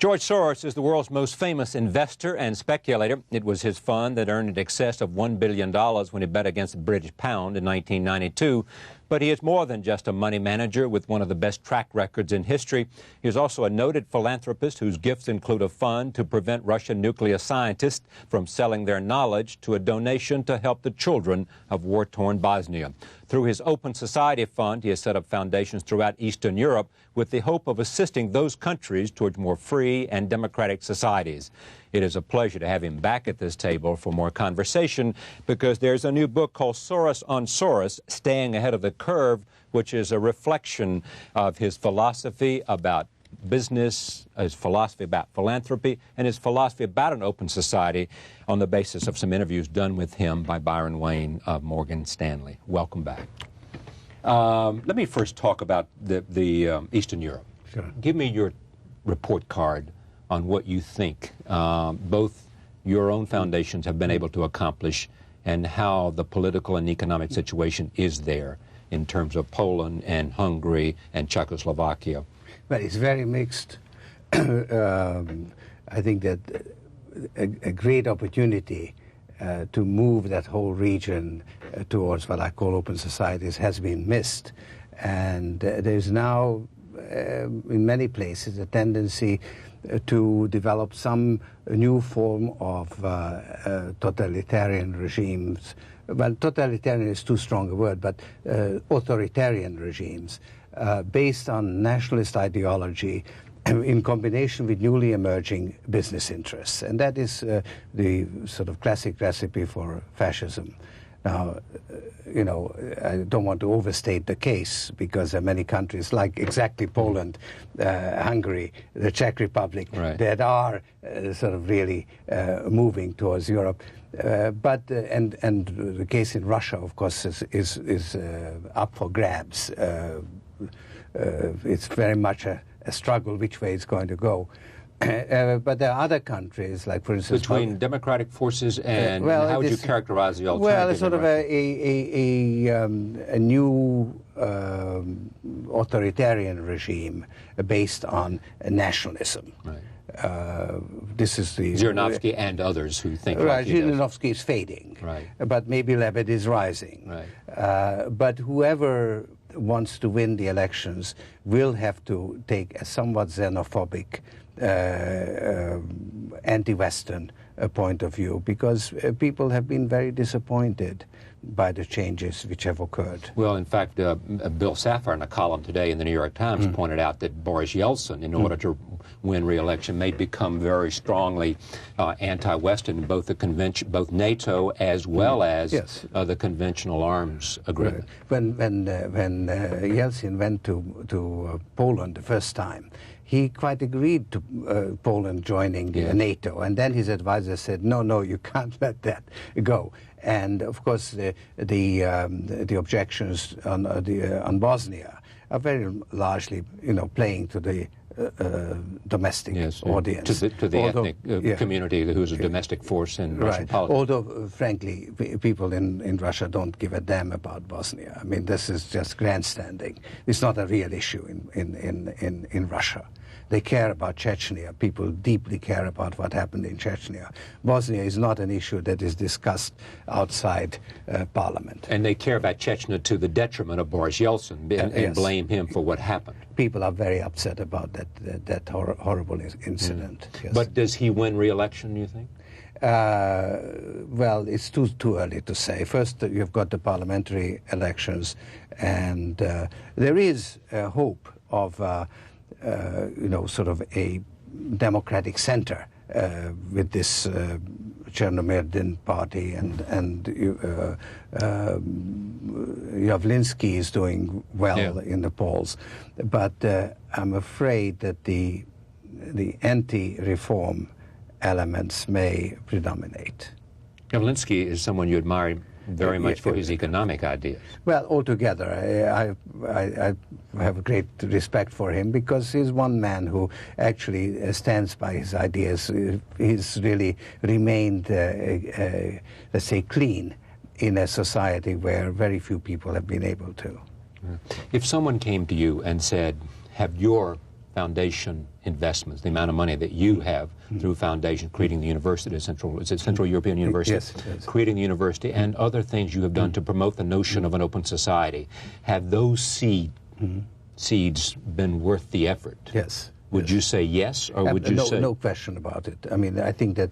George Soros is the world's most famous investor and speculator. It was his fund that earned in excess of $1 billion when he bet against the British pound in 1992. But he is more than just a money manager with one of the best track records in history. He is also a noted philanthropist whose gifts include a fund to prevent Russian nuclear scientists from selling their knowledge to a donation to help the children of war-torn Bosnia. Through his Open Society Fund, he has set up foundations throughout Eastern Europe with the hope of assisting those countries towards more free and democratic societies. It is a pleasure to have him back at this table for more conversation, because there's a new book called Soros on Soros, Staying Ahead of the Curve, which is a reflection of his philosophy about business, his philosophy about philanthropy, and his philosophy about an open society on the basis of some interviews done with him by Byron Wayne of Morgan Stanley. Welcome back. Let me first talk about the Eastern Europe. Sure. Give me your report card on what you think both your own foundations have been able to accomplish and how the political and economic situation is there in terms of Poland and Hungary and Czechoslovakia. Well, it's very mixed. I think that a great opportunity to move that whole region towards what I call open societies has been missed. And there's now, in many places, a tendency to develop some new form of totalitarian regimes. Well, totalitarian is too strong a word, but authoritarian regimes based on nationalist ideology in combination with newly emerging business interests. And that is the sort of classic recipe for fascism. Now, you know, I don't want to overstate the case, because there are many countries like exactly Poland, Hungary, the Czech Republic, right, that are sort of really moving towards Europe. But the case in Russia, of course, is up for grabs. It's very much a struggle which way it's going to go. But there are other countries, like, for instance... Between democratic forces and how would you characterize the alternative? Well, it's sort of a new authoritarian regime based on nationalism. Right. This is the... Zhirinovsky and others who think right, like he does. Zhirinovsky is fading, right, but maybe Levitt is rising. Right. But whoever wants to win the elections will have to take a somewhat xenophobic, anti-Western point of view, because people have been very disappointed by the changes which have occurred. Well, in fact, Bill Safar, in a column today in the New York Times, pointed out that Boris Yeltsin, in order to win re-election, may become very strongly anti-Western in both the convention, both NATO as well as the conventional arms agreement. When Yeltsin went to Poland the first time, he quite agreed to Poland joining NATO, and then his advisor said, no, you can't let that go. And of course, the objections on Bosnia are very largely, playing to the domestic audience. To the ethnic community who's a domestic force in Russian politics. Although, frankly, people in Russia don't give a damn about Bosnia. I mean, this is just grandstanding. It's not a real issue in Russia. They care about Chechnya. People deeply care about what happened in Chechnya. Bosnia is not an issue that is discussed outside Parliament. And they care about Chechnya to the detriment of Boris Yeltsin and blame him for what happened. People are very upset about that horrible incident. Yes. But does he win re-election, you think? Well, it's too early to say. First, you've got the parliamentary elections, and there is a hope of sort of a democratic center with this Chernomyrdin party, and Yavlinsky is doing well in the polls. But I'm afraid that the anti-reform elements may predominate. Yavlinsky is someone you admire very much for his economic ideas. Well, altogether, I have great respect for him, because he's one man who actually stands by his ideas. He's really remained, let's say, clean in a society where very few people have been able to. If someone came to you and said, have your foundation investments, the amount of money that you have through foundation, creating the university, Central European University? Yes. Creating the university and other things you have done to promote the notion of an open society. Have those seeds been worth the effort? Yes. Would you say yes, or would you say... No question about it. I mean, I think that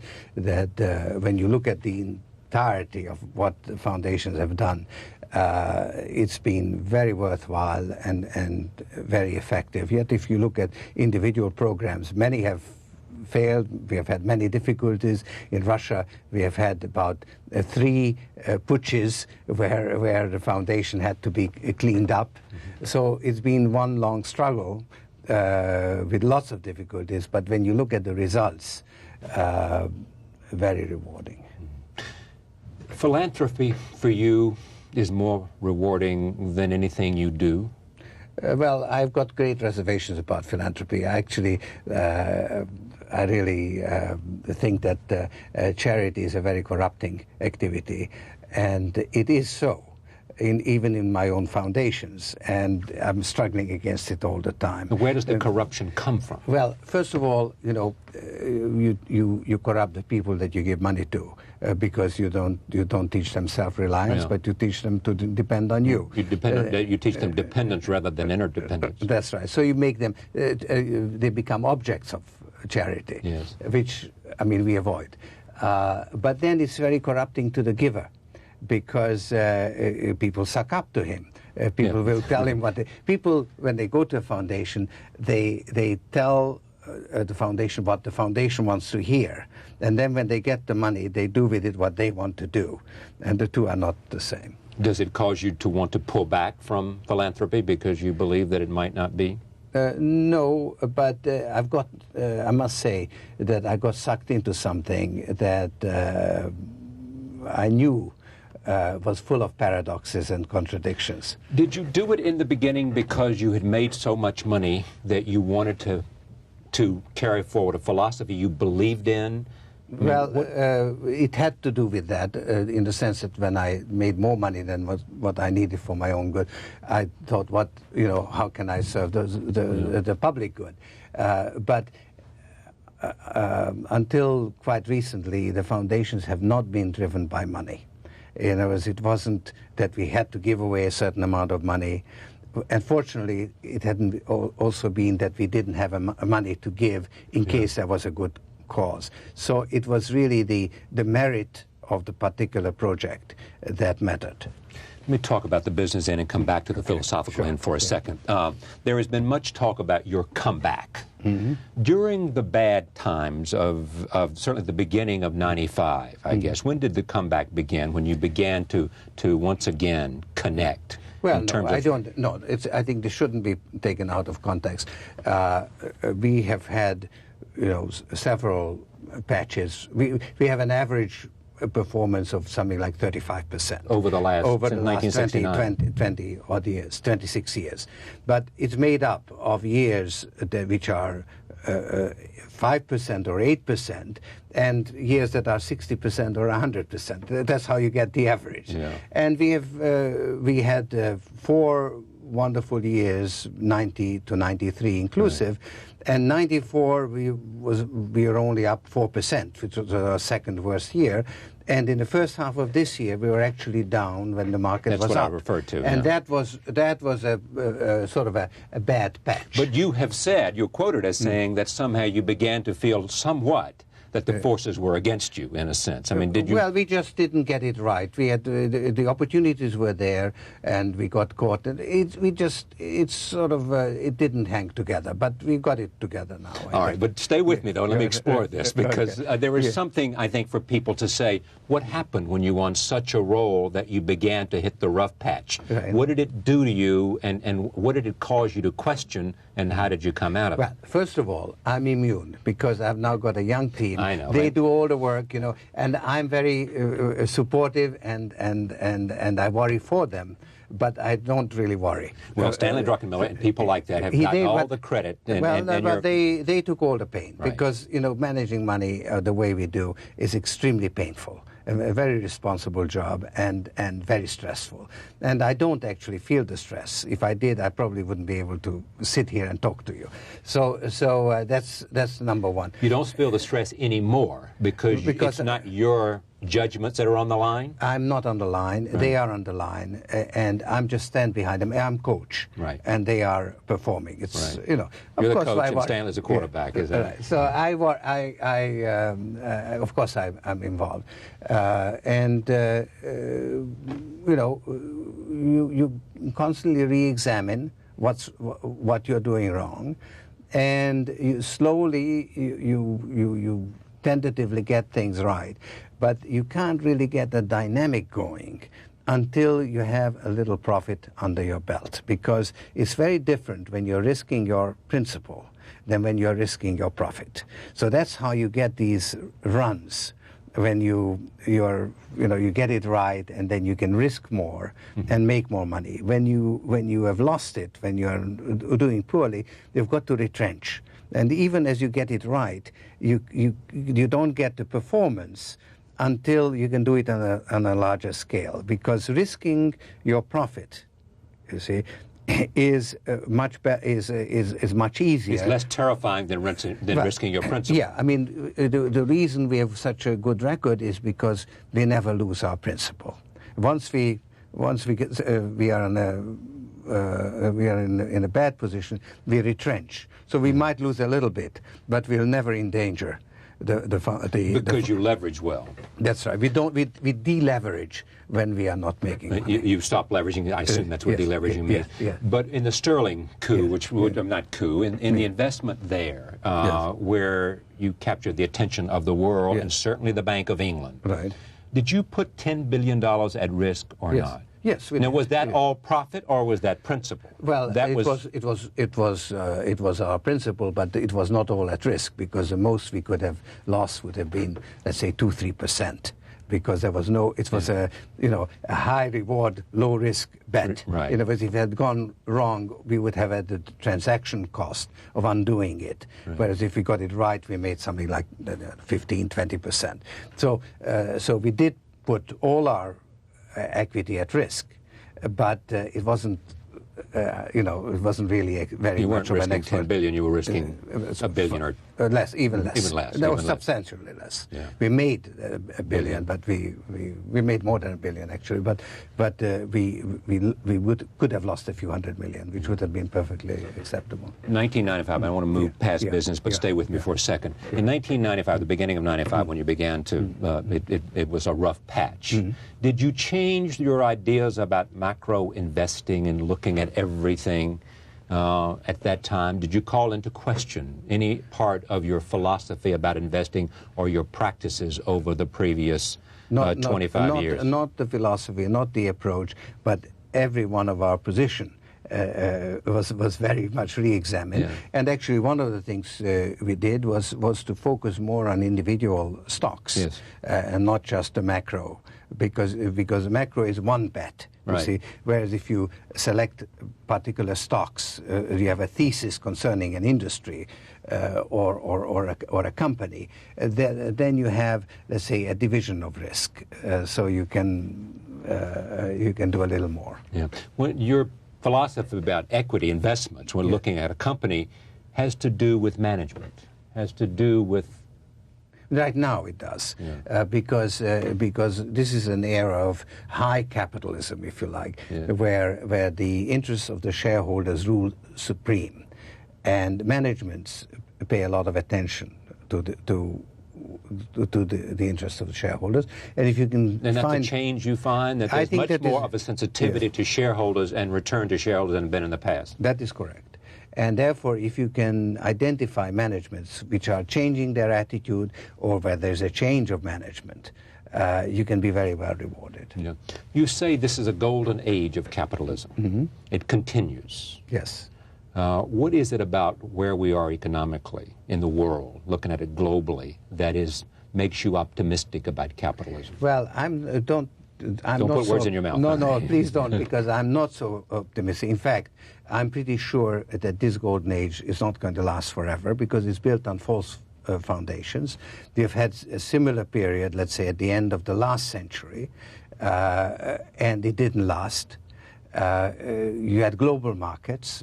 when you look at the entirety of what the foundations have done, it's been very worthwhile and very effective. Yet if you look at individual programs, many have failed. We have had many difficulties. In Russia, we have had about 3 putsches where the foundation had to be cleaned up. So it's been one long struggle with lots of difficulties, but when you look at the results, very rewarding. Philanthropy for you is more rewarding than anything you do? Well, I've got great reservations about philanthropy. Actually, I really think that charity is a very corrupting activity, and it is so. Even in my own foundations, and I'm struggling against it all the time. Where does the corruption come from? Well, first of all, you know, you corrupt the people that you give money to because you don't teach them self-reliance, but you teach them to depend on you. You teach them dependence rather than interdependence. That's right. So you make them they become objects of charity, yes. Which I mean we avoid. But then it's very corrupting to the giver, because people suck up to him. People will tell him what people, when they go to a foundation, they tell the foundation what the foundation wants to hear. And then when they get the money, they do with it what they want to do. And the two are not the same. Does it cause you to want to pull back from philanthropy because you believe that it might not be? No, but I must say that I got sucked into something that I knew was full of paradoxes and contradictions. Did you do it in the beginning because you had made so much money that you wanted to carry forward a philosophy you believed in? Well, it had to do with that, in the sense that when I made more money than what I needed for my own good, I thought, how can I serve the public good? But until quite recently, the foundations have not been driven by money. In other words, it wasn't that we had to give away a certain amount of money. Unfortunately, it hadn't also been that we didn't have money to give in case there was a good cause. So it was really the merit of the particular project that mattered. Let me talk about the business end and come back to the philosophical end for a second. There has been much talk about your comeback. During the bad times of certainly the beginning of '95, I guess, when did the comeback begin, when you began to once again connect? Well, I think this shouldn't be taken out of context. We have had, several patches. We have an average performance of something like 35% over the last 20 odd years, 26 years. But it's made up of years which are 5% or 8%, and years that are 60% or 100%. That's how you get the average. Yeah. And we had 4 wonderful years, 90 to 93 inclusive. Right. And 94, we were only up 4%, which was our second worst year. And in the first half of this year, we were actually down when the market was up. That's what I referred to. And that was a sort of a bad patch. But you have said, you're quoted as saying that somehow you began to feel somewhat that the forces were against you, in a sense. I mean, did you... Well, we just didn't get it right. We had the opportunities were there, and we got caught. And it didn't hang together, but we got it together now. All right, but stay with me, though. Let me explore this, because there is something, I think, for people to say, what happened when you were on such a roll that you began to hit the rough patch? Right. What did it do to you, and what did it cause you to question, and how did you come out of it? Well, first of all, I'm immune, because I've now got a young team. I know. They do all the work, and I'm very supportive, and I worry for them, but I don't really worry. Well, Stanley Druckenmiller and people like that have gotten all the credit. But they took all the pain, right. Because managing money the way we do is extremely painful. a very responsible job and very stressful. And I don't actually feel the stress. If I did, I probably wouldn't be able to sit here and talk to you. So that's number one. You don't feel the stress anymore because it's not your judgments that are on the line? I'm not on the line. Right. They are on the line, and I'm just stand behind them. I'm coach, right, and they are performing. It's right. you know. You're the coach and Stanley's the quarterback, is that? Right. So of course I'm involved, and you know, you constantly re-examine what you're doing wrong, and you slowly you tentatively get things right. But you can't really get the dynamic going until you have a little profit under your belt, because it's very different when you're risking your principal than when you're risking your profit. So that's how you get these runs, when you get it right, and then you can risk more and make more money. When you have lost it, when you're doing poorly, you've got to retrench. And even as you get it right, you don't get the performance until you can do it on a larger scale, because risking your profit, you see, is much easier. It's less terrifying than risking your principal. Yeah, I mean, the reason we have such a good record is because we never lose our principal. Once we get, we are in a bad position, we retrench. So we might lose a little bit, but we'll never endanger because you leverage well. That's right. We deleverage when we are not making money. You stop leveraging. I assume that's what deleveraging means. Yeah. But in the sterling coup, which would not coup, in the investment there, where you captured the attention of the world and certainly the Bank of England. Right. Did you put $10 billion at risk or not? Yes. Now, was that all profit or was that principal? Well, it was our principal, but it was not all at risk, because the most we could have lost would have been, let's say, 2-3%, because there was no. It was a high reward, low risk bet. Right. In other words, if it had gone wrong, we would have had the transaction cost of undoing it. Right. Whereas if we got it right, we made something like 15-20%. So we did put all our equity at risk, but it wasn't. It wasn't really very much of an expert. You weren't risking $10 billion. You were risking $1 billion or less, even less. Even less. That was substantially less. Yeah. We made $1 billion, but we made more than $1 billion actually. But we could have lost a few $100 million, which would have been perfectly acceptable. 1995. I want to move past business, but stay with me for a second. In 1995, the beginning of '95, when you began to, it was a rough patch. Did you change your ideas about macro investing and looking at everything at that time? Did you call into question any part of your philosophy about investing or your practices over the previous 25 years? Not the philosophy, not the approach, but every one of our position was very much re-examined. Yeah. And actually one of the things we did was to focus more on individual stocks and not just the macro, because the macro is one bet. You see, whereas if you select particular stocks, you have a thesis concerning an industry or a company, then you have, let's say, a division of risk, so you can do a little more. Yeah. When your philosophy about equity investments when looking at a company has to do with management, has to do with. Right now it does, because this is an era of high capitalism, if you like, where the interests of the shareholders rule supreme, and managements pay a lot of attention to the interests of the shareholders. And if you can and that's a change you find, that there's much more of a sensitivity to shareholders and return to shareholders than been in the past. That is correct. And therefore, if you can identify managements which are changing their attitude, or where there's a change of management, you can be very well rewarded. Yeah. You say this is a golden age of capitalism. It continues. Yes. What is it about where we are economically in the world, looking at it globally, that makes you optimistic about capitalism? Well, don't put words in your mouth. No, please don't, because I'm not so optimistic. In fact, I'm pretty sure that this golden age is not going to last forever, because it's built on false foundations. We have had a similar period, let's say, at the end of the last century, and it didn't last. You had global markets.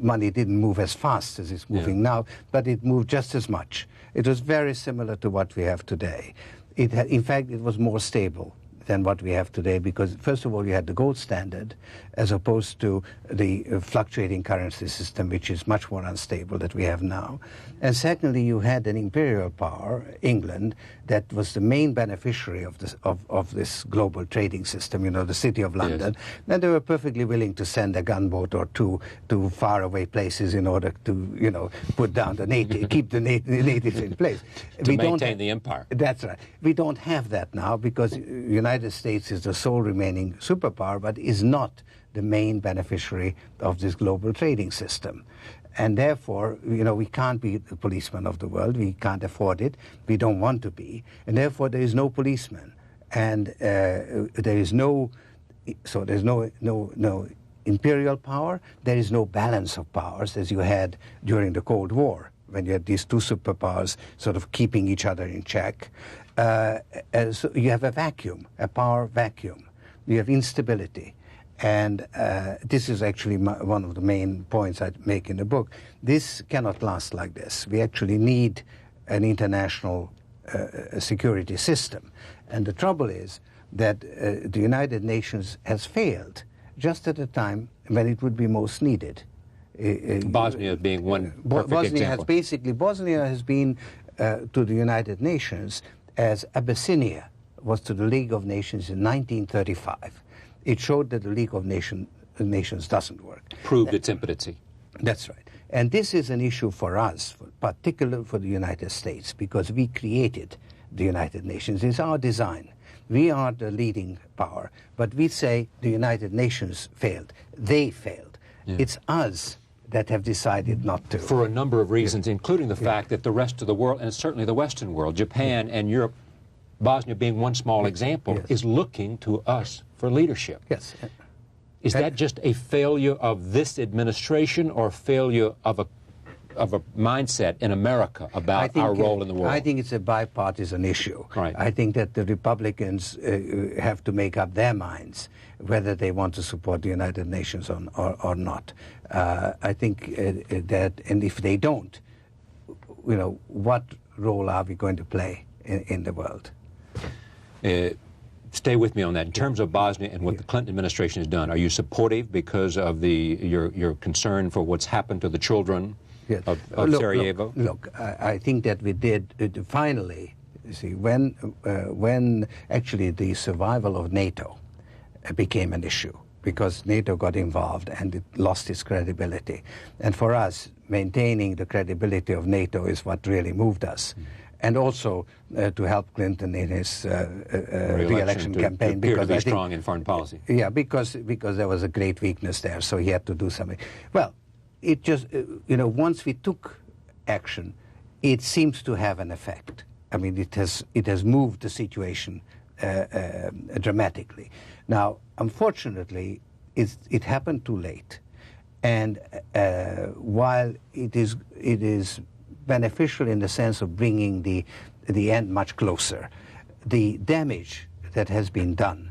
Money didn't move as fast as it's moving now, but it moved just as much. It was very similar to what we have today. In fact, it was more stable than what we have today because, first of all, you had the gold standard as opposed to the fluctuating currency system, which is much more unstable that we have now. And secondly, you had an imperial power, England, that was the main beneficiary of this global trading system, you know, the City of London. Yes. And they were perfectly willing to send a gunboat or two to faraway places in order to, you know, put down the native, keep the natives in place. To maintain the empire. That's right. We don't have that now because the United States is the sole remaining superpower, but is not the main beneficiary of this global trading system. And therefore, you know, we can't be the policeman of the world. We can't afford it. We don't want to be. And therefore, there is no policeman. And there is no imperial power. There is no balance of powers as you had during the Cold War, when you had these two superpowers sort of keeping each other in check. So you have a vacuum, a power vacuum. You have instability. And this is actually one of the main points I make in the book. This cannot last like this. We actually need an international security system. And the trouble is that the United Nations has failed just at a time when it would be most needed. Bosnia being one perfect example. Bosnia has been to the United Nations as Abyssinia was to the League of Nations in 1935. It showed that the League of Nations doesn't work. Proved its impotency. That's right. And this is an issue for us, particularly for the United States, because we created the United Nations. It's our design. We are the leading power. But we say the United Nations failed. They failed. Yeah. It's us that have decided not to. For a number of reasons, including the fact that the rest of the world, and certainly the Western world, Japan and Europe, Bosnia being one small example, is looking to us for leadership. Yes. Is that just a failure of this administration or failure of a mindset in America about our role in the world? I think it's a bipartisan issue. Right. I think that the Republicans have to make up their minds whether they want to support the United Nations or not. I think that, and if they don't, you know, what role are we going to play in the world? Stay with me on that. In terms of Bosnia and what the Clinton administration has done, are you supportive because of your concern for what's happened to the children of Sarajevo? Look, I think that we did finally. You see, when actually the survival of NATO became an issue, because NATO got involved and it lost its credibility. And for us, maintaining the credibility of NATO is what really moved us. And also to help Clinton in his re-election campaign. To appear to be strong in foreign policy. Yeah, because there was a great weakness there, so he had to do something. Well, it just, you know, once we took action, it seems to have an effect. I mean, it has moved the situation dramatically. Now, unfortunately, it happened too late. And while it is beneficial in the sense of bringing the end much closer, the damage that has been done,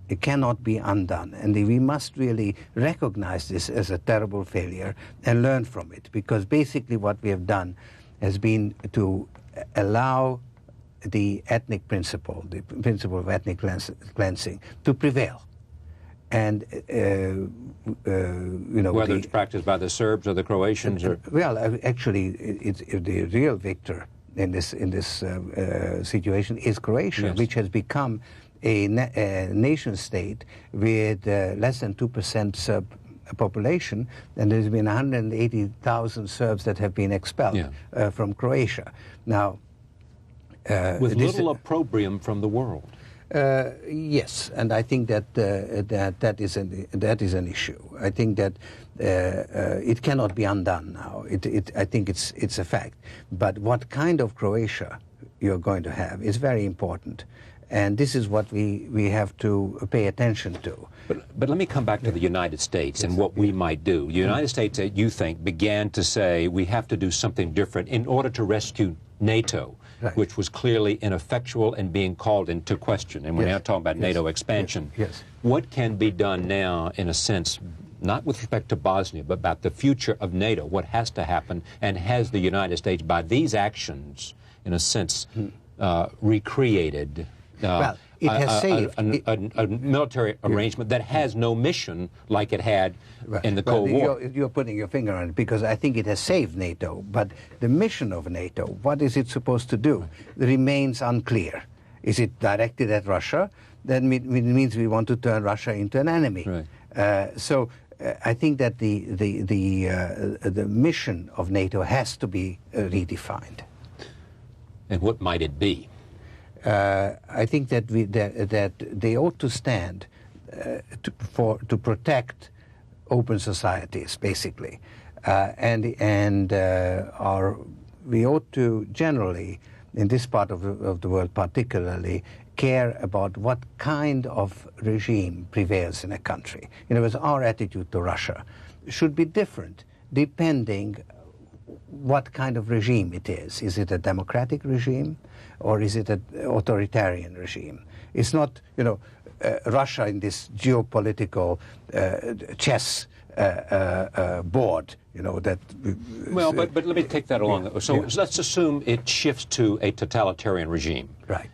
it cannot be undone. And we must really recognize this as a terrible failure and learn from it, because basically what we have done has been to allow the ethnic principle, the principle of ethnic cleansing, to prevail. And, you know... Whether it's practiced by the Serbs or the Croatians? Well, actually, the real victor in this situation is Croatia, which has become a nation state with less than 2% Serb population, and there's been 180,000 Serbs that have been expelled from Croatia. Now... with little opprobrium from the world. Yes, and I think that that is an issue. I think that it cannot be undone now. I think it's a fact. But what kind of Croatia you're going to have is very important. And this is what we have to pay attention to. But let me come back to the United States and what we might do. The United States, you think, began to say we have to do something different in order to rescue NATO, which was clearly ineffectual and being called into question. And we're now talking about NATO expansion. What can be done now, in a sense, not with respect to Bosnia, but about the future of NATO, what has to happen, and has the United States, by these actions, in a sense, recreated well, it has saved a military arrangement that has no mission like it had in the Cold War. You're putting your finger on it, because I think it has saved NATO, but the mission of NATO, what is it supposed to do, remains unclear. Is it directed at Russia? Then it means we want to turn Russia into an enemy. So I think that the mission of NATO has to be redefined. And what might it be? I think that that they ought to stand to protect open societies, basically, and we ought to generally, in this part of the world particularly, care about what kind of regime prevails in a country. In other words, our attitude to Russia should be different depending what kind of regime it is. Is it a democratic regime, or is it an authoritarian regime? It's not, Russia in this geopolitical chess board, that... Well, but let me take that along. So let's assume it shifts to a totalitarian regime.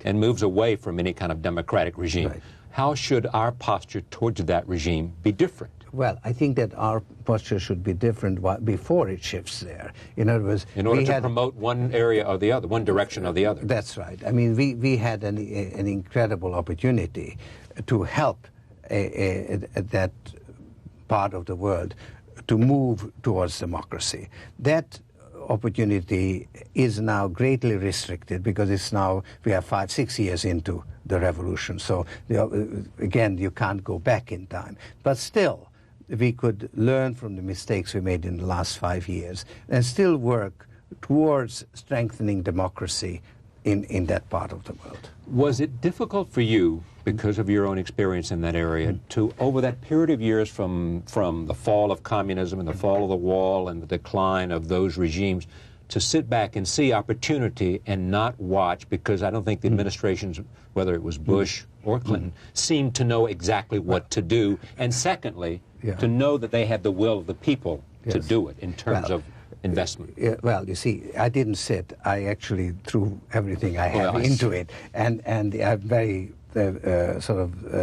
And moves away from any kind of democratic regime. How should our posture towards that regime be different? Well, I think that our posture should be different before it shifts there. In other words, in order to promote one area or the other, one direction or the other. That's right. I mean, we had an incredible opportunity to help that part of the world to move towards democracy. That opportunity is now greatly restricted, because it's now, we are 5-6 years into the revolution. So again, you can't go back in time. But still, we could learn from the mistakes we made in the last 5 years and still work towards strengthening democracy in that part of the world. Was it difficult for you, because of your own experience in that area, to, over that period of years from the fall of communism and the fall of the wall and the decline of those regimes, to sit back and see opportunity and not watch, because I don't think the administrations, whether it was Bush or Clinton, seemed to know exactly what to do, and secondly, to know that they had the will of the people to do it in terms of investment? Well, you see, I didn't sit. I actually threw everything I have into it, and I'm very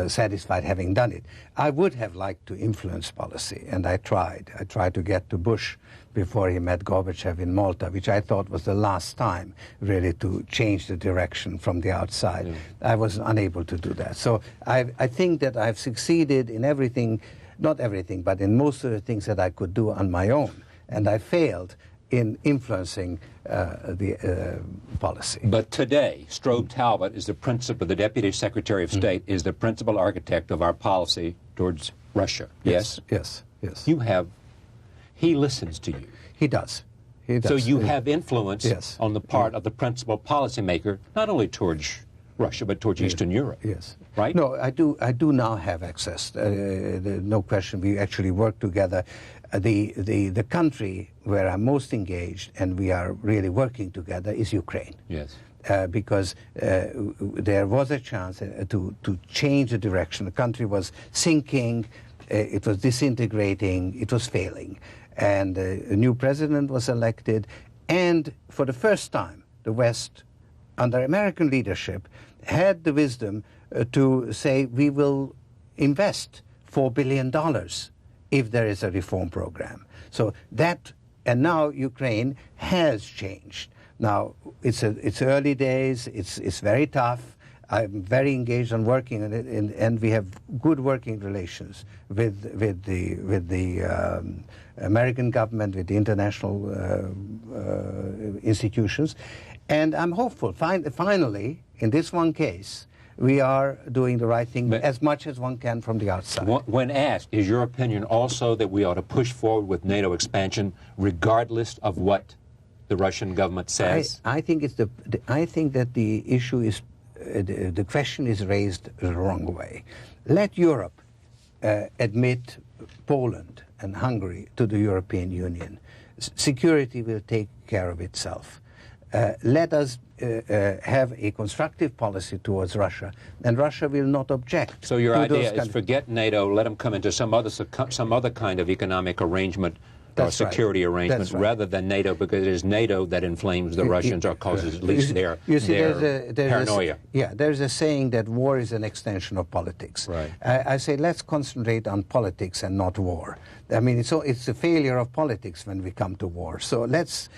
satisfied having done it. I would have liked to influence policy, and I tried. I tried to get to Bush before he met Gorbachev in Malta, which I thought was the last time, really, to change the direction from the outside. I was unable to do that. So I think that I've succeeded in everything, not everything, but in most of the things that I could do on my own. And I failed in influencing the policy. But today, Strobe Talbot is the Deputy Secretary of State, is the principal architect of our policy towards Russia. Yes? Yes. He listens to you. He does. So you have influence on the part of the principal policymaker, not only towards Russia, but towards Eastern Europe. Right? No, I do now have access. No question. We actually work together. The country where I'm most engaged, and we are really working together, is Ukraine. Because there was a chance to change the direction. The country was sinking, it was disintegrating, it was failing. And a new president was elected, and for the first time, the West, under American leadership, had the wisdom to say, we will invest $4 billion if there is a reform program. So that, and now Ukraine has changed. Now, it's early days, it's very tough. I'm very engaged on working on it, and we have good working relations with the American government, with the international institutions. And I'm hopeful, finally, in this one case, we are doing the right thing as much as one can from the outside. When asked, is your opinion also that we ought to push forward with NATO expansion regardless of what the Russian government says? I think I think that the issue is the question is raised the wrong way. Let Europe admit Poland and Hungary to the European Union. Security will take care of itself. Let us have a constructive policy towards Russia, and Russia will not object. So your idea is forget NATO, let them come into some other kind of economic arrangement or security arrangement rather than NATO, because it is NATO that inflames the Russians or causes at least their paranoia. There's a saying that war is an extension of politics. Right. I say let's concentrate on politics and not war. I mean, it's a failure of politics when we come to war. So let's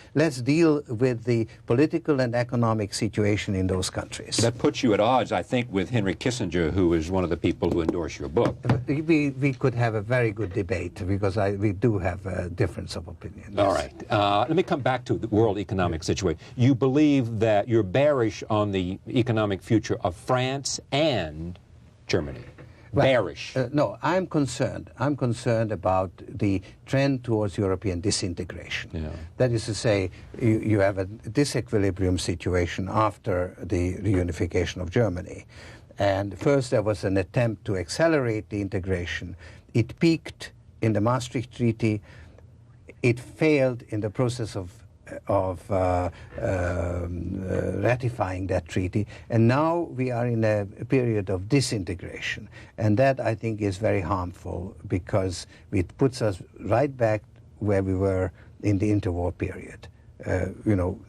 deal with the political and economic situation in those countries. That puts you at odds, I think, with Henry Kissinger, who is one of the people who endorse your book. We could have a very good debate, because we do have a difference of opinion. All right. Let me come back to the world economic situation. You believe that you're bearish on the economic future of France and Germany. Bearish. No, I'm concerned. I'm concerned about the trend towards European disintegration. Yeah. That is to say, you have a disequilibrium situation after the reunification of Germany. And first there was an attempt to accelerate the integration. It peaked in the Maastricht Treaty. It failed in the process of ratifying that treaty, and now we are in a period of disintegration, and that I think is very harmful, because it puts us right back where we were in the interwar period.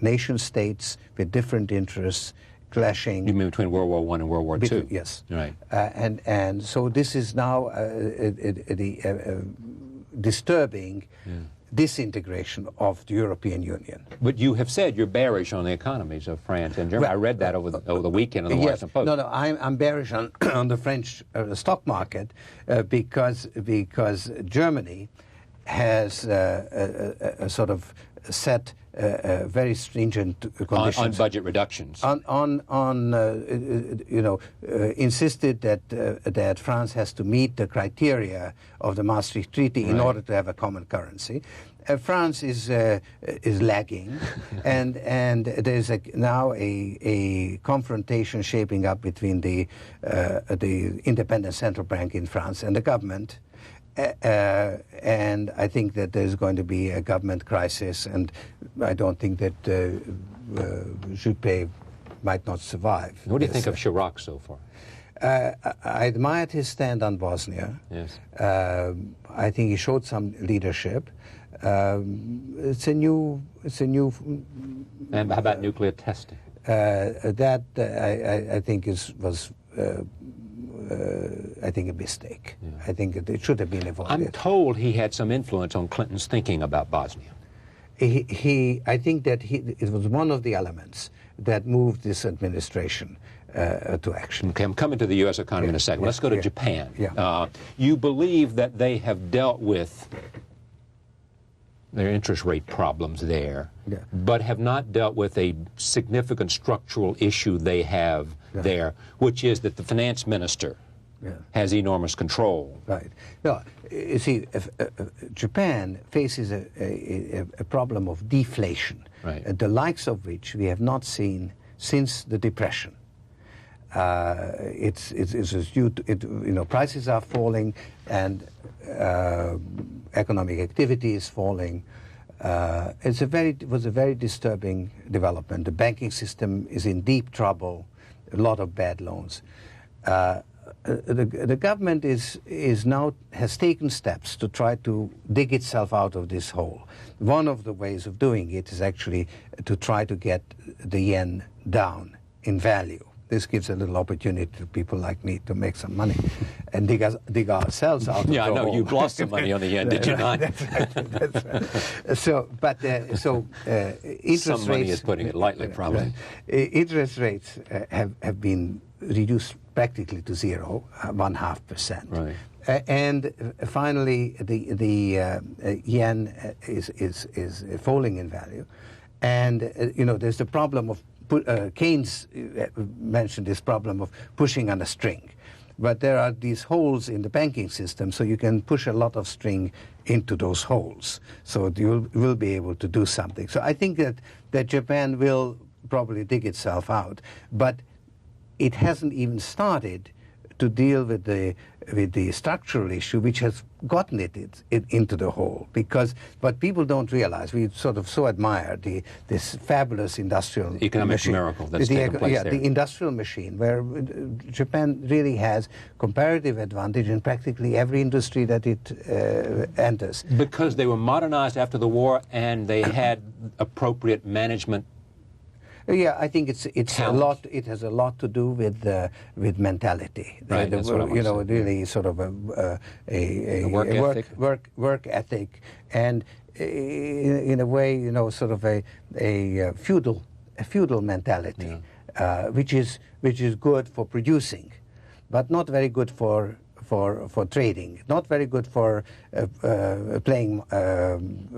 Nation states with different interests clashing. You mean between World War I and World War II? Yes. Right. And so this is now disturbing. Disintegration of the European Union. But you have said you're bearish on the economies of France and Germany. I read that over the weekend in the Washington Post. No, I'm bearish on the French stock market because Germany has sort of set very stringent conditions on budget reductions. Insisted that France has to meet the criteria of the Maastricht Treaty in order to have a common currency. France is lagging, and there's now a confrontation shaping up between the independent central bank in France and the government. And I think that there's going to be a government crisis, and I don't think that Juppé might not survive. What do you think of Chirac so far? I admired his stand on Bosnia. Yes. I think he showed some leadership. It's a new. And how about nuclear testing? That I think was. I think a mistake. Yeah. I think it should have been avoided. I'm told he had some influence on Clinton's thinking about Bosnia. I think that it was one of the elements that moved this administration to action. Okay, I'm coming to the U.S. economy in a second. Let's go to Japan. Yeah. You believe that they have dealt with their interest rate problems there, but have not dealt with a significant structural issue they have there, which is that the finance minister has enormous control. Right. No, you see, Japan faces a problem of deflation, the likes of which we have not seen since the Depression. It's due to, prices are falling and economic activity is falling. It was a very disturbing development. The banking system is in deep trouble, a lot of bad loans. The government has taken steps to try to dig itself out of this hole. One of the ways of doing it is actually to try to get the yen down in value. This gives a little opportunity to people like me to make some money and dig ourselves out of the hole. Yeah, I know. You've lost some money on the yen, did you not? That's right. So interest rates... Some money is putting it lightly, probably. Interest rates have been reduced practically to zero, 0.5%. Right. And finally, the yen is falling in value. And, there's the problem of Keynes mentioned this problem of pushing on a string. But there are these holes in the banking system, so you can push a lot of string into those holes. So you will be able to do something. So I think that Japan will probably dig itself out. But it hasn't even started to deal with the structural issue, which has gotten it into the hole. Because what people don't realize, we sort of so admire this fabulous industrial economic machine, miracle that's taken place there. The industrial machine, where Japan really has comparative advantage in practically every industry that it enters. Because they were modernized after the war and they had appropriate management. Yeah, I think it's a lot. It has a lot to do with mentality. Right, that's what I want to say. Really sort of a work ethic, and in a way, sort of a feudal mentality, which is good for producing, but not very good for trading, not very good for playing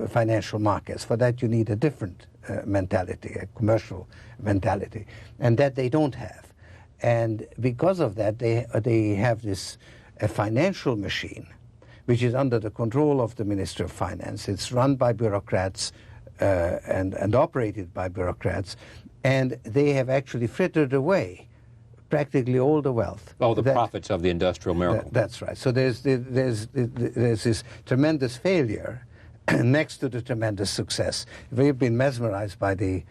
financial markets. For that, you need a different mentality, a commercial mentality, and that they don't have. And because of that, they have this financial machine, which is under the control of the Ministry of Finance. It's run by bureaucrats and operated by bureaucrats, and they have actually frittered away practically all the wealth. Oh, the profits of the industrial miracle. That's right. So there's this tremendous failure next to the tremendous success. We've been mesmerized by the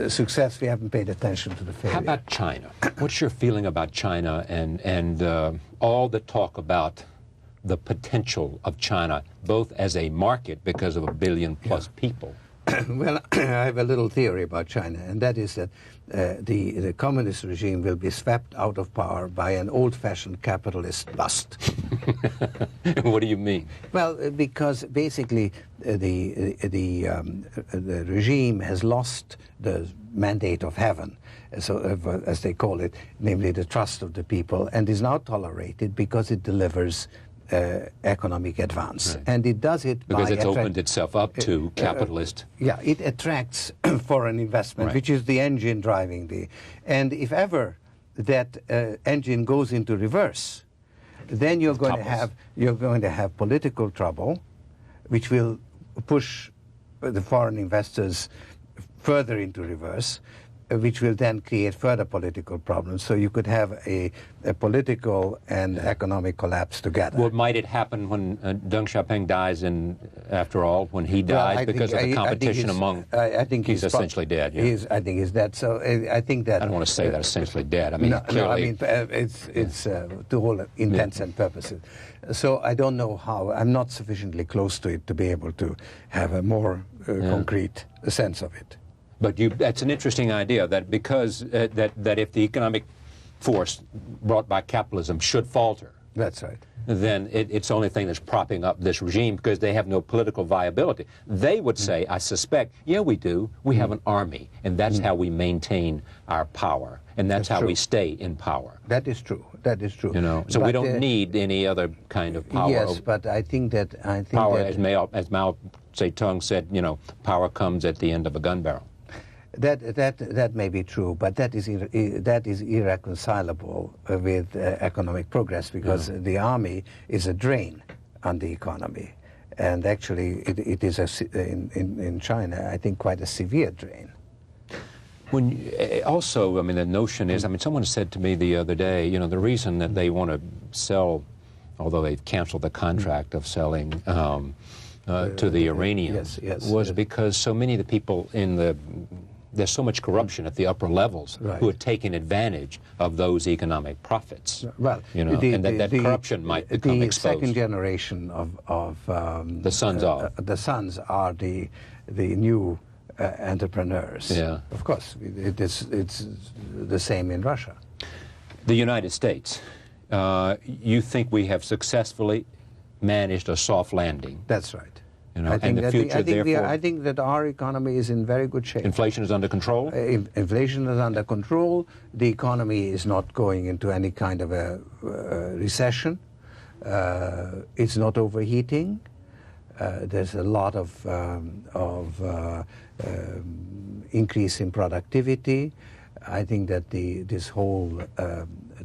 success. We haven't paid attention to the failure. How about China? What's your feeling about China and all the talk about the potential of China, both as a market because of 1 billion plus people? Well, I have a little theory about China, and that is that the communist regime will be swept out of power by an old-fashioned capitalist bust. What do you mean? Well, because basically the regime has lost the mandate of heaven, so as they call it, namely the trust of the people, and is now tolerated because it delivers economic advance. Right. And it does it because it's opened itself up to capitalist. Yeah, it attracts foreign investment, right. which is the engine driving the. And if ever that engine goes into reverse, then you're going to have political trouble, which will push the foreign investors further into reverse, which will then create further political problems. So you could have a political and economic collapse together. Well, might it happen when Deng Xiaoping dies, after all, when he dies, because of the competition among... I think he's essentially dead. Yeah? I think he's dead. So I think that... I don't want to say that essentially dead. I mean, clearly... No, I mean, it's to all intents and purposes. So I don't know how. I'm not sufficiently close to it to be able to have a more concrete sense of it. But that's an interesting idea, that because that if the economic force brought by capitalism should falter, that's right, then it's the only thing that's propping up this regime, because they have no political viability. They would say, I suspect, yeah, we do. We have an army, and that's how we maintain our power, and that's how we stay in power. That is true. That is true. So we don't need any other kind of power. Yes, but I think that power, as Mao Zedong said, power comes at the end of a gun barrel. That may be true, but that is irreconcilable with economic progress, because the army is a drain on the economy, and actually it is in China, I think, quite a severe drain. Also, I mean, the notion is, I mean, someone said to me the other day, the reason that they want to sell, although they've canceled the contract of selling to the Iranians, was because so many of the people there's so much corruption at the upper levels who are taking advantage of those economic profits. Well, and that corruption might become exposed. The second generation of the sons are the new entrepreneurs. Yeah, of course, it's the same in Russia. The United States. You think we have successfully managed a soft landing? That's right. I think that our economy is in very good shape. Inflation is under control? Inflation is under control. The economy is not going into any kind of a recession. It's not overheating. There's a lot of increase in productivity. I think that this whole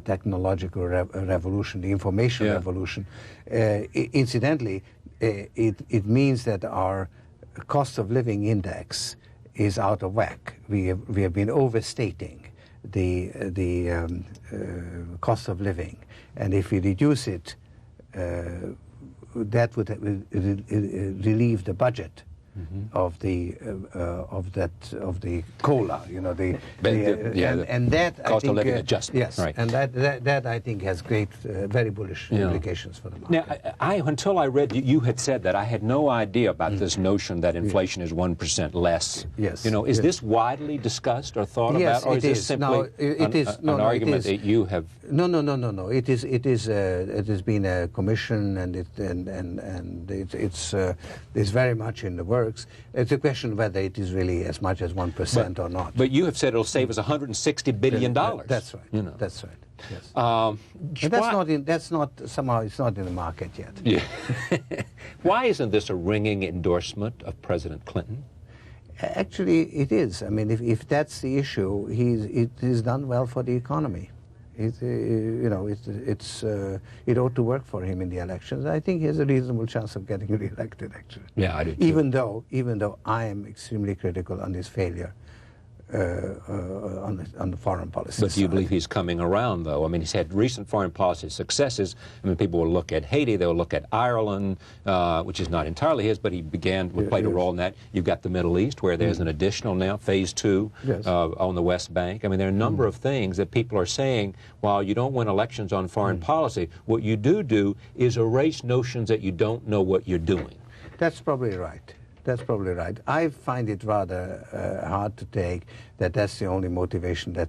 technological revolution, the information revolution, incidentally, it means that our cost of living index is out of whack. We have been overstating the cost of living, and if we reduce it, that would relieve the budget of the COLA, you know, and that cost I think, of living adjustment. Yes, right. and that I think has great, very bullish implications for the market. Now, until I read you had said that, I had no idea about this notion that inflation is 1% less. Yes. You know, is this widely discussed or thought about, or is this simply an argument that you have? No. It has been a commission, and it's very much in the works. It's a question whether it is really as much as 1% or not. But you have said it'll save us $160 billion. That's right. You know. That's right. Yes. That's not somehow it's not in the market yet. Yeah. Why isn't this a ringing endorsement of President Clinton? Actually, it is. I mean, if that's the issue, it is done well for the economy. It ought to work for him in the elections. I think he has a reasonable chance of getting re-elected, actually. Yeah, I do too. Even though I am extremely critical on his failure on the foreign policy But do you side. believe he's coming around, though? I mean, he's had recent foreign policy successes. I mean, people will look at Haiti, they'll look at Ireland, which is not entirely his, but he played a role in that. You've got the Middle East, where there's an additional now, phase 2, on the West Bank. I mean, there are a number of things that people are saying, while you don't win elections on foreign policy, what you do is erase notions that you don't know what you're doing. That's probably right. That's probably right. I find it rather hard to take that that's the only motivation that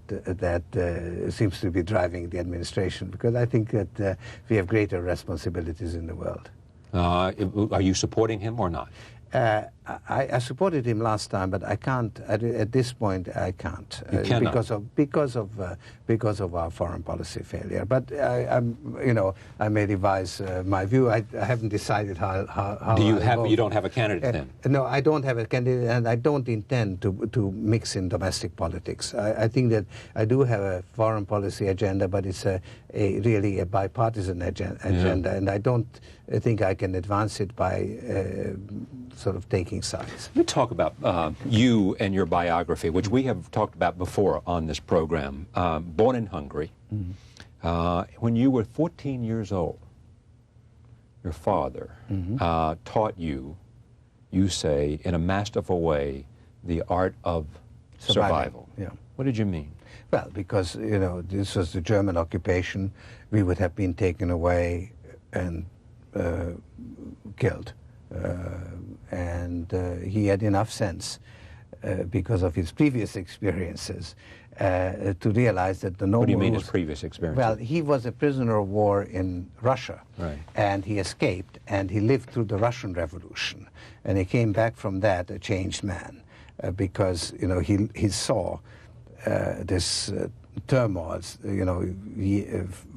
seems to be driving the administration, because I think that we have greater responsibilities in the world. Are you supporting him or not? I supported him last time, but I can't at this point. I can't because of our foreign policy failure. But I may revise my view. I haven't decided how. You don't have a candidate then? No, I don't have a candidate, and I don't intend to mix in domestic politics. I think that I do have a foreign policy agenda, but it's really a bipartisan agenda, and I don't think I can advance it by sort of taking sides. Let me talk about you and your biography, which we have talked about before on this program. Born in Hungary. When you were 14 years old, your father taught you, you say, in a masterful way, the art of survival. Yeah. What did you mean? Well, because, this was the German occupation. We would have been taken away and killed. And he had enough sense, because of his previous experiences, to realize that the normal What do you mean rules, his previous experiences? Well, he was a prisoner of war in Russia, and he escaped, and he lived through the Russian Revolution, and he came back from that a changed man, because he saw this turmoil,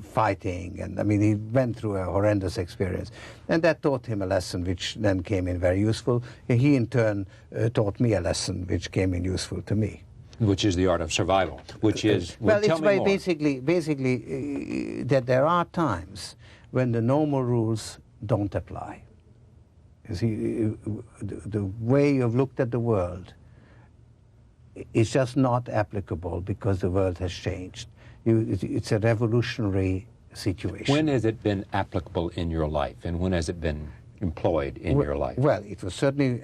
fighting, and I mean he went through a horrendous experience, and that taught him a lesson which then came in very useful. He in turn taught me a lesson which came in useful to me. Which is the art of survival, which is... Well, it's by basically that there are times when the normal rules don't apply. You see, the way you've looked at the world is just not applicable because the world has changed. It's a revolutionary situation. When has it been applicable in your life, and when has it been employed in your life? Well, it was certainly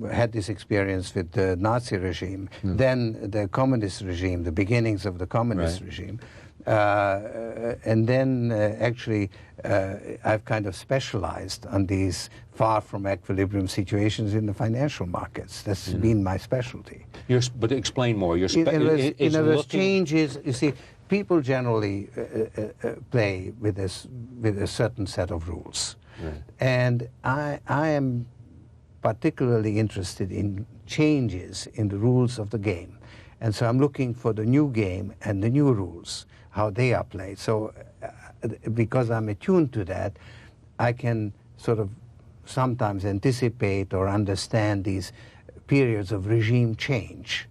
had this experience with the Nazi regime, then the communist regime, the beginnings of the communist regime, and then actually I've kind of specialized on these far from equilibrium situations in the financial markets. That's been my specialty. But explain more. In other words, changes, you see, people generally play with a certain set of rules. And I am particularly interested in changes in the rules of the game. And so I'm looking for the new game and the new rules, how they are played. So because I'm attuned to that, I can sort of sometimes anticipate or understand these periods of regime change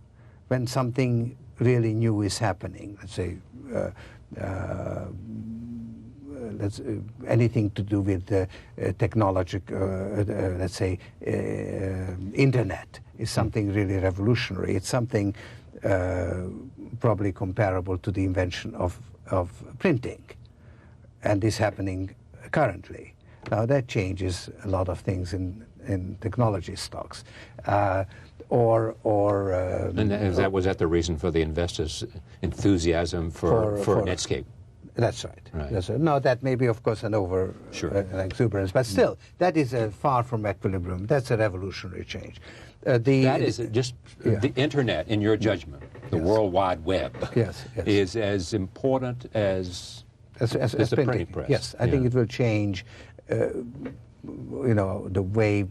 when something really new is happening. Let's say anything to do with technology, let's say, internet is something really revolutionary. It's something probably comparable to the invention of printing, and is happening currently. Now that changes a lot of things in technology stocks. And was that the reason for the investors' enthusiasm for Netscape? That's right. That's right. No, that may be, of course, an exuberance, but still, that is far from equilibrium. That's a revolutionary change. That is just the internet, in your judgment, the World Wide Web, is as important as the printing press. Yes, I think it will change, the way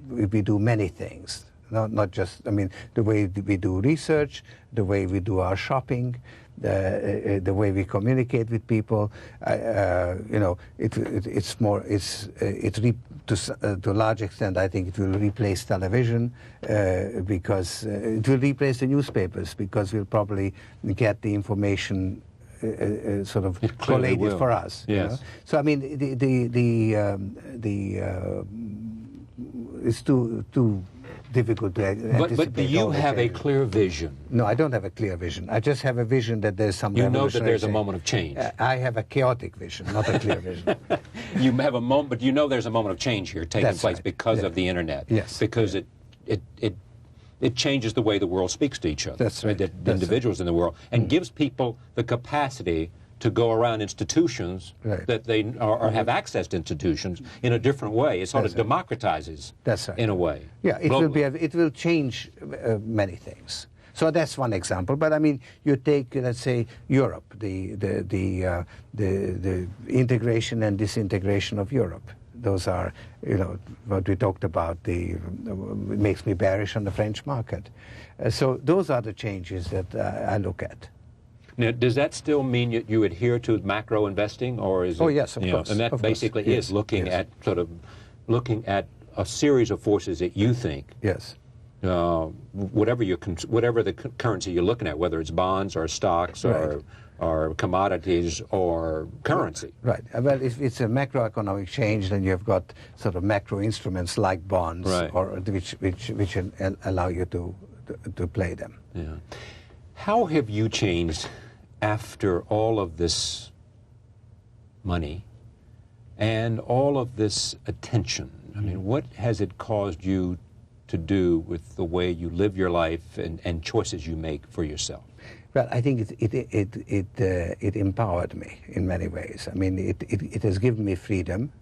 we do many things. Not just, the way we do research, the way we do our shopping, the way we communicate with people. To a large extent, I think it will replace television because it will replace the newspapers, because we'll probably get the information sort of collated for us. Yes. So it's too difficult to anticipate. But do you have a clear vision? No, I don't have a clear vision. I just have a vision that there's some. You know that there's a moment of change. I have a chaotic vision, not a clear vision. You have a moment, but you know there's a moment of change here taking place because of the internet. Yes. Because it changes the way the world speaks to each other. That's right. The individuals in the world, and gives people the capacity to go around institutions that they have access to institutions in a different way. It sort of democratizes in a way. Yeah, it will change many things. So that's one example. But you take, let's say, Europe, the integration and disintegration of Europe. Those are, what we talked about. It makes me bearish on the French market. So those are the changes that I look at. Now, does that still mean you adhere to macro investing, or is it? Oh yes, of course. And that basically is looking at a series of forces that you think. Yes. Whatever the currency you're looking at, whether it's bonds or stocks or commodities or currency. Right. Well, if it's a macroeconomic change, then you've got sort of macro instruments like bonds, or which allow you to play them. Yeah. How have you changed after all of this money and all of this attention? What has it caused you to do with the way you live your life and choices you make for yourself? Well, I think it empowered me in many ways. It has given me freedom,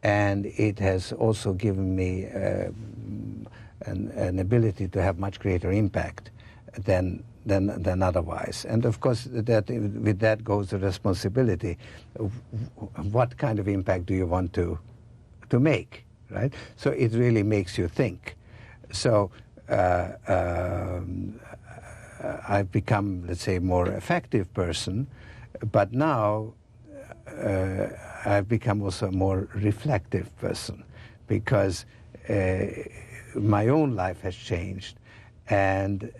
and it has also given me an ability to have much greater impact than otherwise. And of course, with that goes the responsibility. What kind of impact do you want to make, right? So it really makes you think. So I've become, let's say, a more effective person, but now I've become also a more reflective person, because my own life has changed, and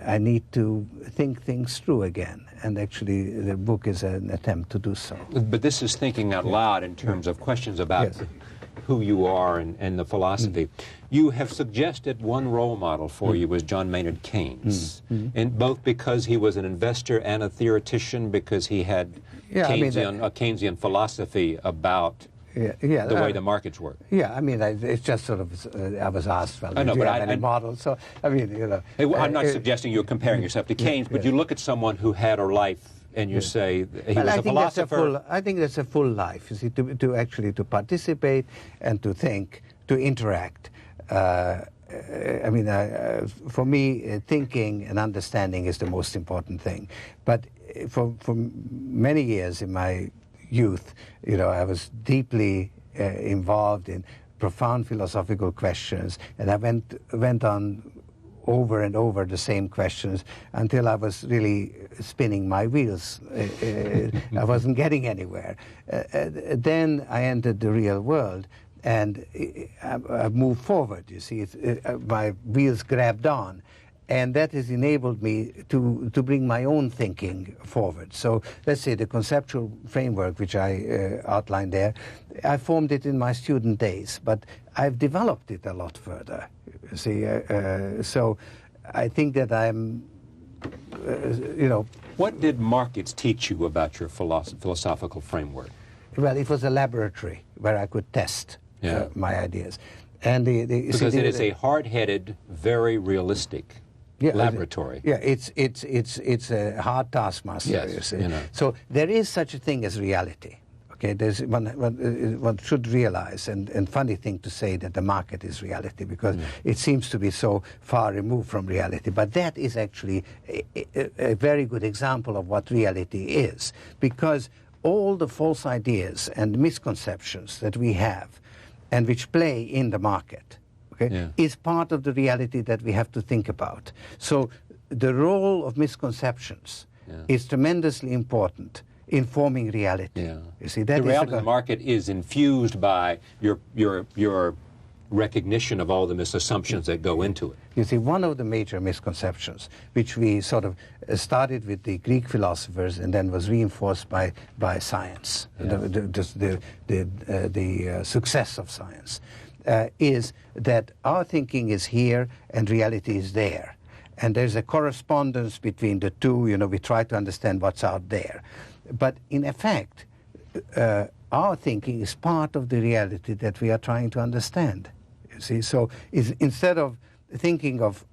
I need to think things through again. And actually, the book is an attempt to do so. But this is thinking out loud in terms of questions about who you are and the philosophy. You have suggested one role model for you was John Maynard Keynes, and both because he was an investor and a theoretician, because he had a Keynesian philosophy about the way the markets work. Yeah, it's just sort of, I was asked, well, I know, do you but have any models? So, I'm not suggesting you're comparing yourself to Keynes, but you look at someone who had a life and you say he was a philosopher. I think that's a full life, you see, to actually to participate and to think, to interact. For me, thinking and understanding is the most important thing. But for many years in my youth, I was deeply involved in profound philosophical questions, and I went on over and over the same questions until I was really spinning my wheels. I wasn't getting anywhere. Then I entered the real world, and I moved forward, you see. My wheels grabbed on, And that has enabled me to bring my own thinking forward. So let's say the conceptual framework which I outlined there, I formed it in my student days, but I've developed it a lot further. See, so I think that I'm, What did markets teach you about your philosophical framework? Well, it was a laboratory where I could test my ideas. And because it is a hard-headed, very realistic laboratory. Yeah, it's a hard taskmaster. Yes, you see. So there is such a thing as reality. Okay, there's one should realize, and funny thing to say that the market is reality, because it seems to be so far removed from reality. But that is actually a very good example of what reality is, because all the false ideas and misconceptions that we have, and which play in the market, is part of the reality that we have to think about. So the role of misconceptions is tremendously important in forming reality. You see, that the reality of the market is infused by your recognition of all the misassumptions that go into it. You see, one of the major misconceptions, which we sort of started with the Greek philosophers and then was reinforced by science, the success of science, is that our thinking is here and reality is there. And there's a correspondence between the two. We try to understand what's out there. But in effect, our thinking is part of the reality that we are trying to understand. You see, so instead of thinking of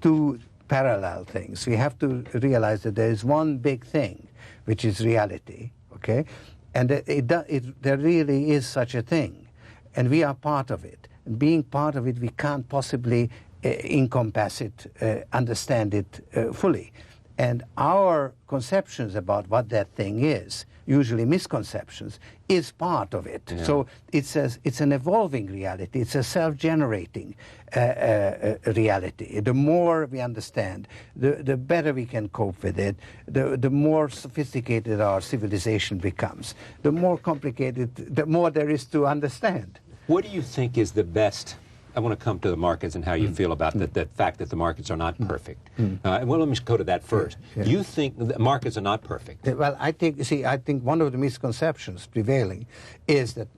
two parallel things, we have to realize that there is one big thing, which is reality. Okay, and there really is such a thing, and we are part of it. And being part of it, we can't possibly encompass it, understand it fully. And our conceptions about what that thing is, usually misconceptions, is part of it. So it's an evolving reality. It's a self-generating reality. The more we understand, the better we can cope with it, the more sophisticated our civilization becomes. The more complicated, the more there is to understand. What do you think is the best? I want to come to the markets and how you feel about the fact that the markets are not perfect. Well, let me go to that first. Do you think the markets are not perfect? Well, I think one of the misconceptions prevailing is that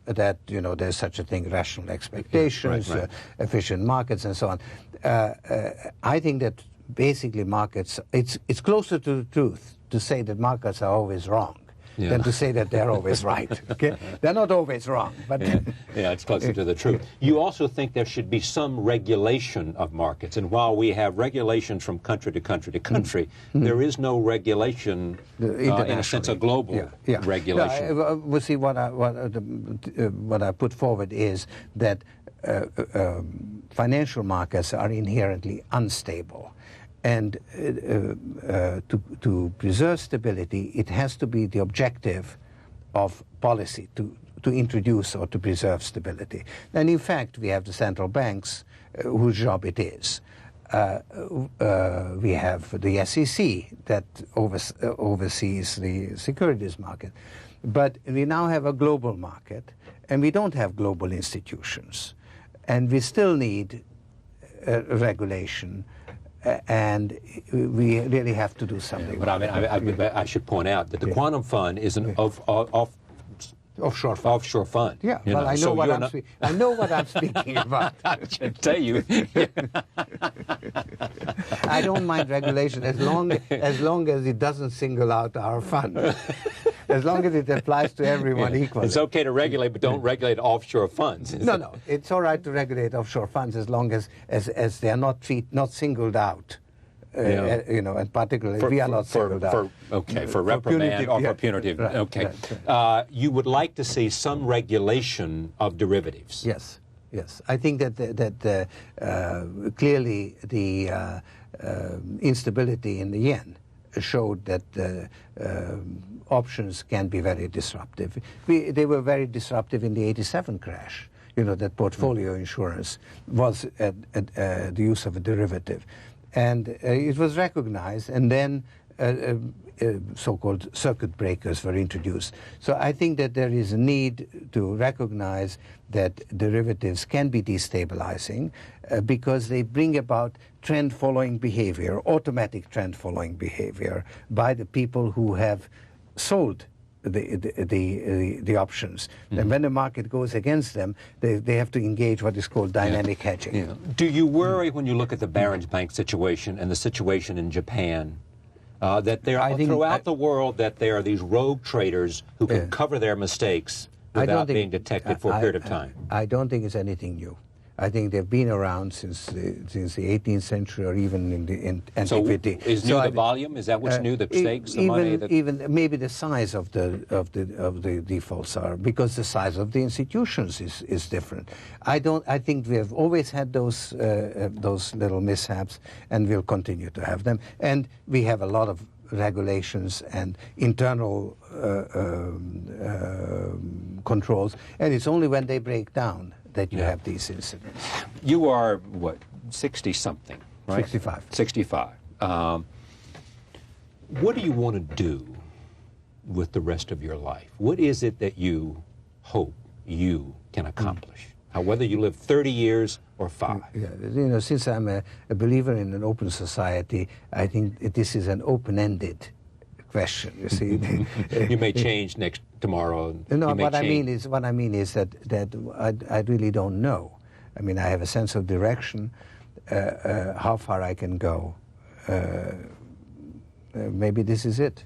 there's such a thing, rational expectations, efficient markets, and so on. I think that basically markets, it's closer to the truth to say that markets are always wrong than to say that they're always right. Okay? They're not always wrong. But it's closer to the truth. You also think there should be some regulation of markets. And while we have regulations from country to country to country, there is no regulation, in a sense, a global regulation. Well, see, what I put forward is that financial markets are inherently unstable. And to preserve stability, it has to be the objective of policy to introduce or to preserve stability. And in fact, we have the central banks whose job it is. We have the SEC that oversees the securities market. But we now have a global market, and we don't have global institutions. And we still need regulation. And we really have to do something. But I should point out that the Quantum Fund is an offshore fund. Yeah, well, I know what I'm speaking about. I should tell you. I don't mind regulation as long as it doesn't single out our fund. As long as it applies to everyone equally. It's okay to regulate, but don't regulate offshore funds. No. It's all right to regulate offshore funds as long as they are not singled out. And particularly we are not singled out. For reprimand or for punitive. Right. You would like to see some regulation of derivatives. Yes. I think that clearly the instability in the yen showed that options can be very disruptive. They were very disruptive in the '87 crash. That portfolio insurance was the use of a derivative. And it was recognized, and then so-called circuit breakers were introduced. So I think that there is a need to recognize that derivatives can be destabilizing because they bring about trend-following behavior, automatic trend-following behavior by the people who have sold the options. Mm-hmm. And when the market goes against them, they have to engage what is called dynamic hedging. Yeah. Do you worry when you look at the Barron's Bank situation and the situation in Japan that throughout the world that there are these rogue traders who can cover their mistakes without being detected for a period of time? I don't think it's anything new. I think they've been around since the 18th century or even in antiquity. So is new the volume? Is that what's new? The stakes, the money? Even maybe the size of the defaults are, because the size of the institutions is different. I think we have always had those little mishaps, and we'll continue to have them. And we have a lot of regulations and internal controls, and it's only when they break down that you have these incidents. You are, what, 60-something, right? 65. 65. What do you want to do with the rest of your life? What is it that you hope you can accomplish? Whether you live 30 years or 5. Yeah, since I'm a believer in an open society, I think this is an open-ended question. You see, you may change tomorrow. No, what I mean is that I really don't know. I mean, I have a sense of direction, how far I can go. Maybe this is it.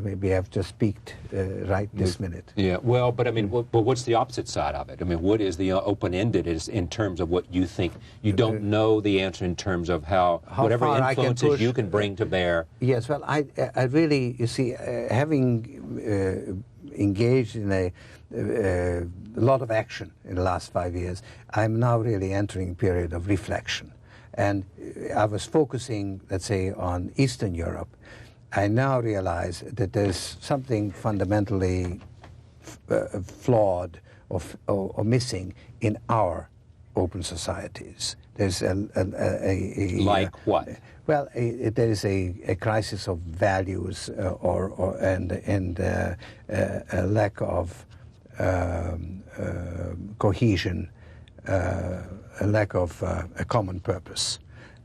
Maybe I've just peaked right this minute. Yeah, well, but I mean, but what's the opposite side of it? I mean, what is the open-ended is in terms of what you think? You don't know the answer in terms of how whatever influences you can bring to bear. Yes, well, I really, you see, having engaged in a lot of action in the last 5 years, I'm now really entering a period of reflection. And I was focusing, let's say, on Eastern Europe. I now realize that there's something fundamentally flawed or missing in our open societies. There's like what? Well, there is a crisis of values and a lack of cohesion, a lack of a common purpose.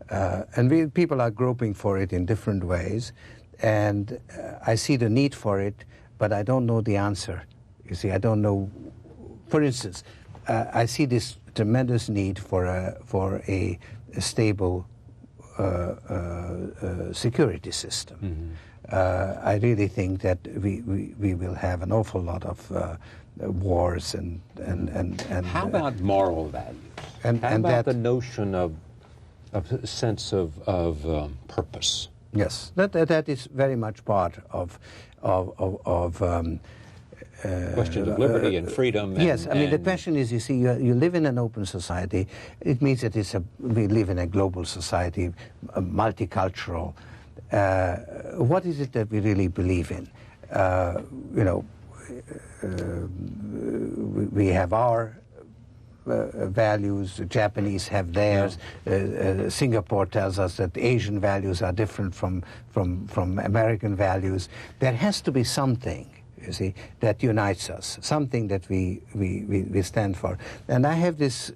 And people are groping for it in different ways. And I see the need for it, but I don't know the answer. You see, I don't know. For instance, I see this tremendous need for a stable security system. Mm-hmm. I really think that we will have an awful lot of wars and how about moral values? How about the notion of a sense of purpose? Yes, that is very much part of questions of liberty and freedom. Yes, I mean the question is, you see, you live in an open society. It means that we live in a global society, multicultural. What is it that we really believe in? We have our values, the Japanese have theirs. Singapore tells us that Asian values are different from American values. There has to be something, you see, that unites us, something that we stand for. And I have this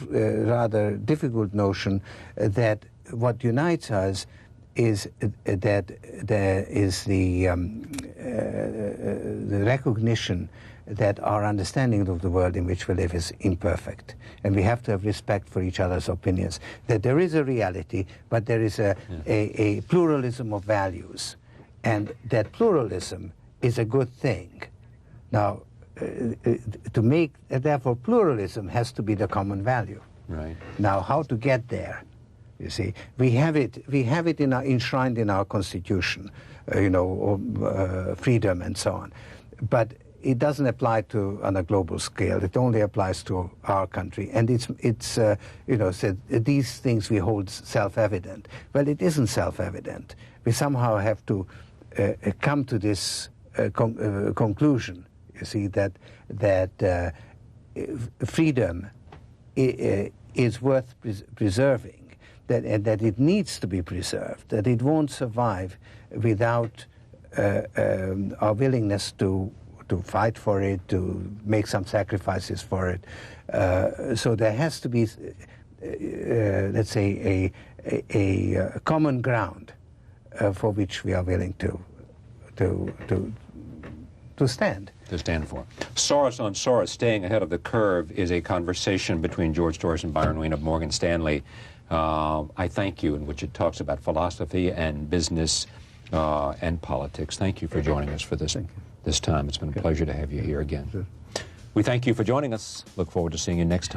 rather difficult notion that what unites us is that there is the recognition that our understanding of the world in which we live is imperfect. And we have to have respect for each other's opinions. That there is a reality, but there is a pluralism of values. And that pluralism is a good thing. Now, therefore, pluralism has to be the common value. Right. Now, how to get there? You see, we have it enshrined in our Constitution, freedom and so on. But it doesn't apply on a global scale. It only applies to our country. And it's said these things we hold self-evident. Well, it isn't self-evident. We somehow have to come to this conclusion. You see that freedom is worth preserving. that it needs to be preserved, that it won't survive without our willingness to fight for it, to make some sacrifices for it. So there has to be, let's say, a common ground for which we are willing to stand. To stand for. Soros on Soros, staying ahead of the curve, is a conversation between George Soros and Byron Wien of Morgan Stanley. I thank you, in which it talks about philosophy and business and politics. Thank you for joining us for this time. It's been a pleasure to have you here again. We thank you for joining us. Look forward to seeing you next time.